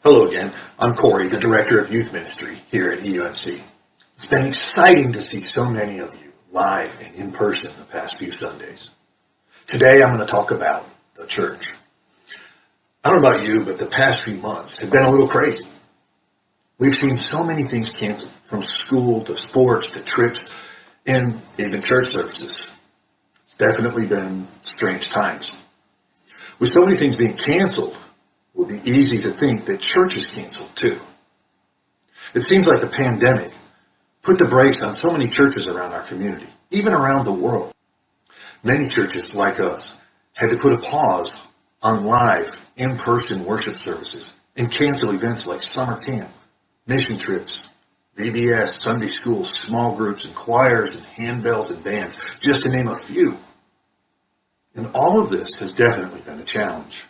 Hello again, I'm Kory, the Director of Youth Ministry here at EUMC. It's been exciting to see so many of you live and in person the past few Sundays. Today I'm going to talk about the church. I don't know about you, but the past few months have been a little crazy. We've seen so many things canceled, from school to sports to trips and even church services. It's definitely been strange times. With so many things being canceled, it would be easy to think that church is canceled too. It seems like the pandemic put the brakes on so many churches around our community, even around the world. Many churches, like us, had to put a pause on live, in-person worship services and cancel events like summer camp, mission trips, VBS, Sunday school, small groups, and choirs, and handbells and bands, just to name a few. And all of this has definitely been a challenge.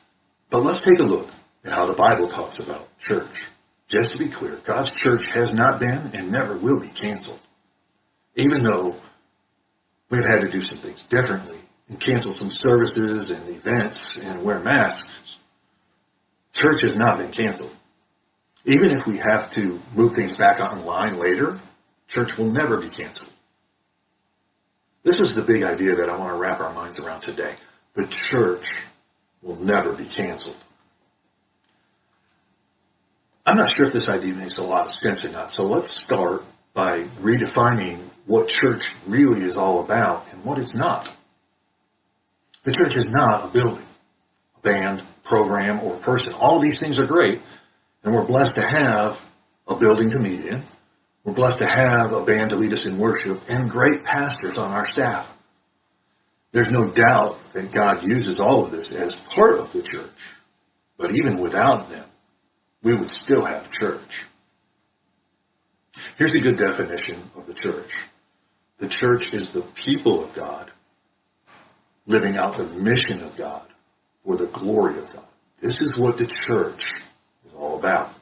But let's take a look at how the Bible talks about church. Just to be clear, God's church has not been and never will be canceled. Even though we've had to do some things differently and cancel some services and events and wear masks, church has not been canceled. Even if we have to move things back online later, church will never be canceled. This is the big idea that I want to wrap our minds around today. The church will never be canceled. I'm not sure if this idea makes a lot of sense or not, so let's start by redefining what church really is all about and what it's not. The church is not a building, a band, program, or person. All of these things are great, and we're blessed to have a building to meet in. We're blessed to have a band to lead us in worship and great pastors on our staff. There's no doubt that God uses all of this as part of the church, but even without them, we would still have church. Here's a good definition of the church. The church is the people of God living out the mission of God for the glory of God. This is what the church is all about.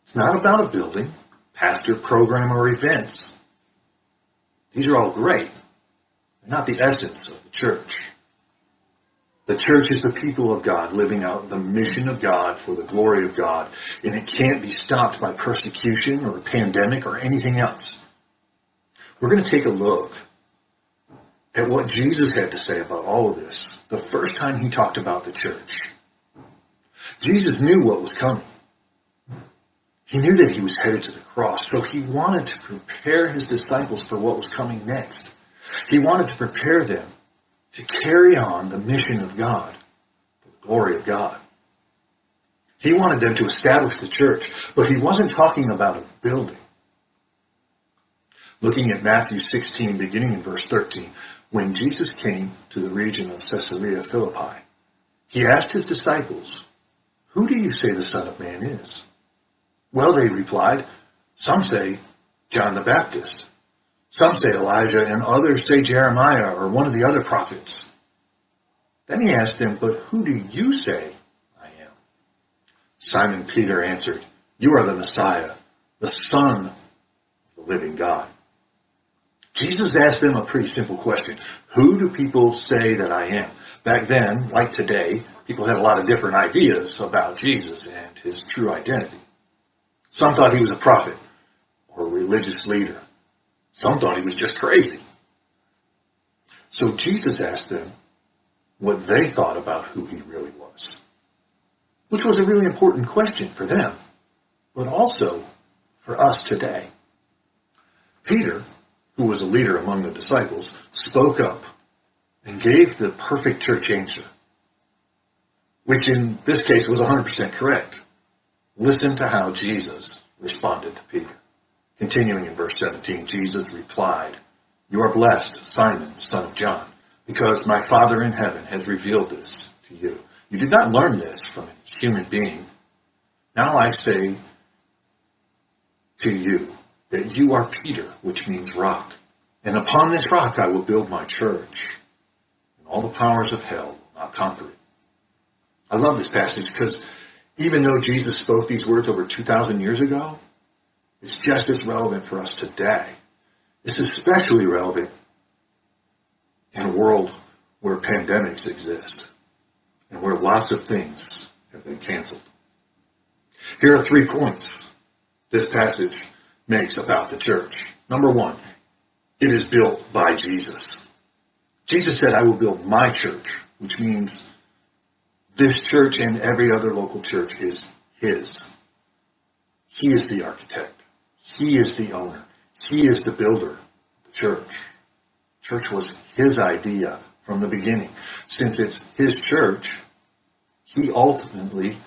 It's not about a building, pastor, program, or events. These are all great. They're not the essence of the church. The church is the people of God living out the mission of God for the glory of God, and it can't be stopped by persecution or a pandemic or anything else. We're going to take a look at what Jesus had to say about all of this the first time he talked about the church. Jesus knew what was coming. He knew that he was headed to the cross, so he wanted to prepare his disciples for what was coming next. He wanted to prepare them to carry on the mission of God, for the glory of God. He wanted them to establish the church, but he wasn't talking about a building. Looking at Matthew 16, beginning in verse 13, when Jesus came to the region of Caesarea Philippi, he asked his disciples, "Who do you say the Son of Man is?" Well, they replied, "Some say John the Baptist. Some say Elijah, and others say Jeremiah or one of the other prophets." Then he asked them, "But who do you say I am?" Simon Peter answered, "You are the Messiah, the Son of the living God." Jesus asked them a pretty simple question. Who do people say that I am? Back then, like today, people had a lot of different ideas about Jesus and his true identity. Some thought he was a prophet or a religious leader. Some thought he was just crazy. So Jesus asked them what they thought about who he really was, which was a really important question for them, but also for us today. Peter, who was a leader among the disciples, spoke up and gave the perfect church answer, which in this case was 100% correct. Listen to how Jesus responded to Peter. Continuing in verse 17, Jesus replied, "You are blessed, Simon, son of John, because my Father in heaven has revealed this to you. You did not learn this from a human being. Now I say to you that you are Peter, which means rock. And upon this rock I will build my church, and all the powers of hell will not conquer it." I love this passage because even though Jesus spoke these words over 2,000 years ago, it's just as relevant for us today. It's especially relevant in a world where pandemics exist and where lots of things have been canceled. Here are 3 points this passage makes about the church. Number 1, it is built by Jesus. Jesus said, I will build my church, which means this church and every other local church is his. He is the architect. He is the owner. He is the builder of the church. Church was his idea from the beginning. Since it's his church, he ultimately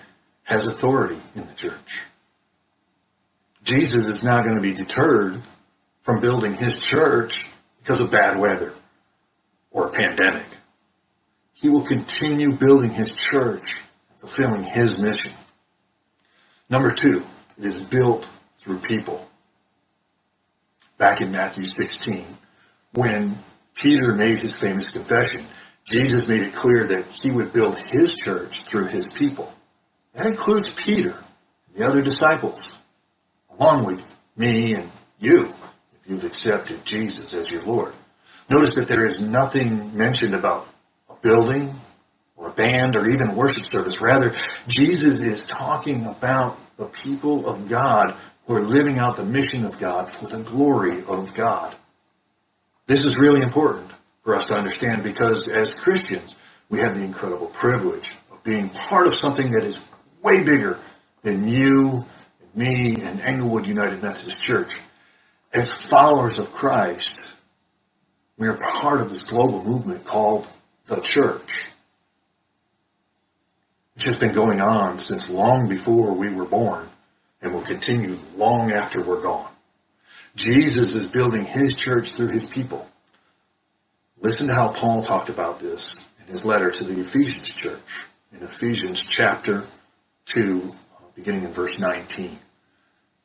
has authority in the church. Jesus is not going to be deterred from building his church because of bad weather or a pandemic. He will continue building his church, fulfilling his mission. Number 2, it is built through people. Back in Matthew 16, when Peter made his famous confession, Jesus made it clear that he would build his church through his people. That includes Peter and the other disciples, along with me and you, if you've accepted Jesus as your Lord. Notice that there is nothing mentioned about a building or a band or even worship service. Rather, Jesus is talking about the people of God who are living out the mission of God for the glory of God. This is really important for us to understand because as Christians, we have the incredible privilege of being part of something that is way bigger than you and me and Englewood United Methodist Church. As followers of Christ, we are part of this global movement called the church, which has been going on since long before we were born and will continue long after we're gone. Jesus is building his church through his people. Listen to how Paul talked about this in his letter to the Ephesians church in Ephesians chapter 2, beginning in verse 19.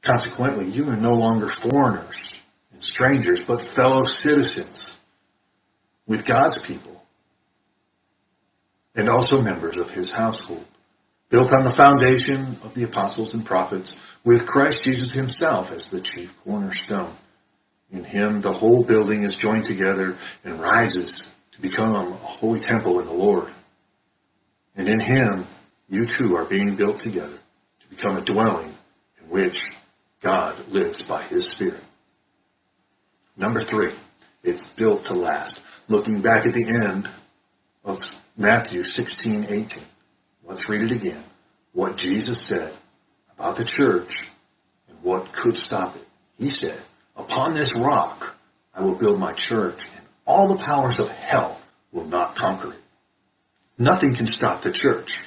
Consequently, you are no longer foreigners and strangers, but fellow citizens with God's people and also members of his household, built on the foundation of the apostles and prophets, with Christ Jesus himself as the chief cornerstone. In him, the whole building is joined together and rises to become a holy temple in the Lord. And in him, you too are being built together to become a dwelling in which God lives by his Spirit. Number 3, it's built to last. Looking back at the end of Matthew 16:18, let's read it again. What Jesus said about the church and what could stop it. He said, upon this rock I will build my church, and all the powers of hell will not conquer it. Nothing can stop the church.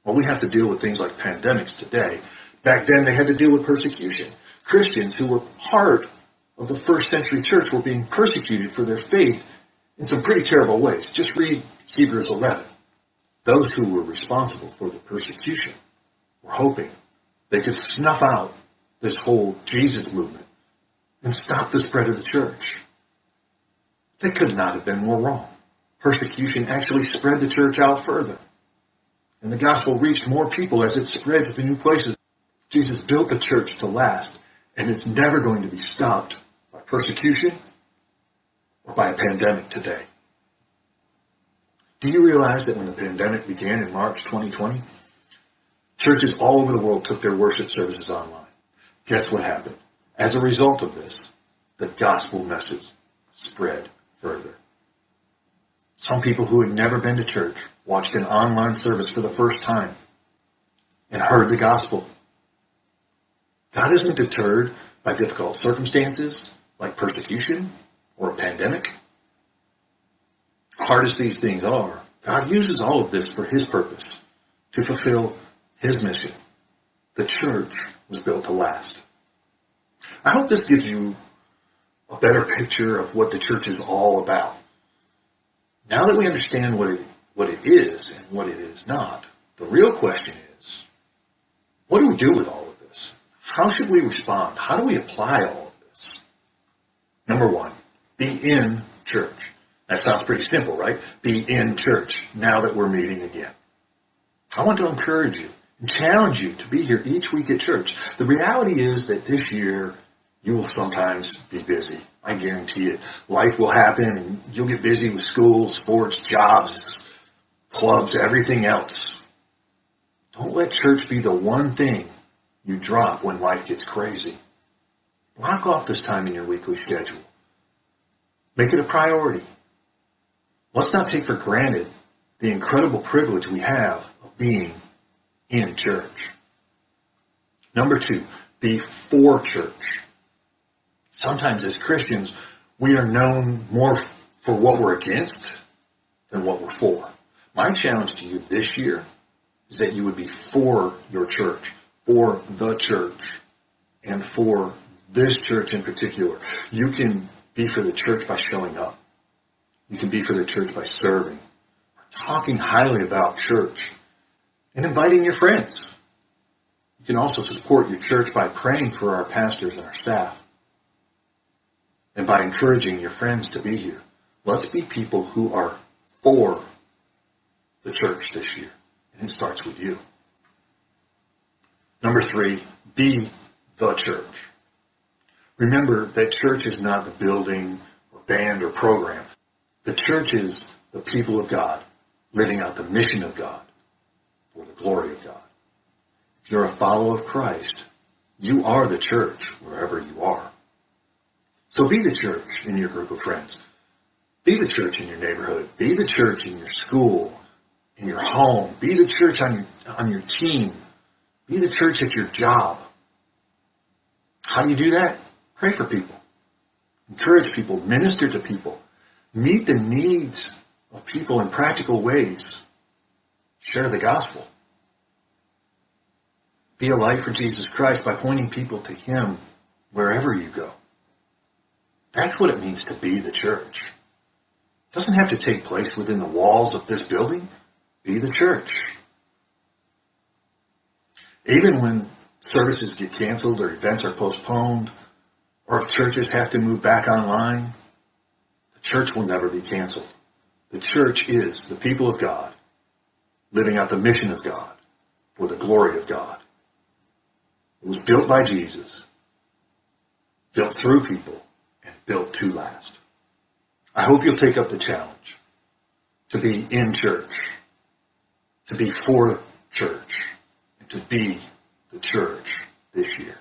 Well, we have to deal with things like pandemics today. Back then they had to deal with persecution. Christians who were part of the first century church were being persecuted for their faith in some pretty terrible ways. Just read Hebrews 11. Those who were responsible for the persecution were hoping they could snuff out this whole Jesus movement and stop the spread of the church. They could not have been more wrong. Persecution actually spread the church out further. And the gospel reached more people as it spread to the new places. Jesus built the church to last, and it's never going to be stopped by persecution or by a pandemic today. Do you realize that when the pandemic began in March 2020, churches all over the world took their worship services online? Guess what happened? As a result of this, the gospel message spread further. Some people who had never been to church watched an online service for the first time and heard the gospel. God isn't deterred by difficult circumstances like persecution or a pandemic. Hard as these things are, God uses all of this for his purpose, to fulfill his mission. The church was built to last. I hope this gives you a better picture of what the church is all about. Now that we understand what it is and what it is not, the real question is, what do we do with all of this? How should we respond? How do we apply all of this? Number 1, be in church. That sounds pretty simple, right? Be in church now that we're meeting again. I want to encourage you and challenge you to be here each week at church. The reality is that this year, You will sometimes be busy. I guarantee it. Life will happen and you'll get busy with school, sports, jobs, clubs, everything else. Don't let church be the one thing you drop when life gets crazy. Block off this time in your weekly schedule. Make it a priority. Let's not take for granted the incredible privilege we have of being in church. Number 2, be for church. Sometimes as Christians, we are known more for what we're against than what we're for. My challenge to you this year is that you would be for your church, for the church, and for this church in particular. You can be for the church by showing up. You can be for the church by serving, talking highly about church, and inviting your friends. You can also support your church by praying for our pastors and our staff, and by encouraging your friends to be here. Let's be people who are for the church this year, and it starts with you. Number 3, be the church. Remember that church is not the building or band or program. The church is the people of God living out the mission of God for the glory of God. If you're a follower of Christ, you are the church wherever you are. So be the church in your group of friends. Be the church in your neighborhood. Be the church in your school, in your home. Be the church on your team. Be the church at your job. How do you do that? Pray for people. Encourage people. Minister to people. Meet the needs of people in practical ways. Share the gospel. Be a light for Jesus Christ by pointing people to Him wherever you go. That's what it means to be the church. It doesn't have to take place within the walls of this building. Be the church. Even when services get canceled or events are postponed, or if churches have to move back online, the church will never be canceled. The church is the people of God, living out the mission of God for the glory of God. It was built by Jesus, built through people, and built to last. I hope you'll take up the challenge to be in church, to be for church, and to be the church this year.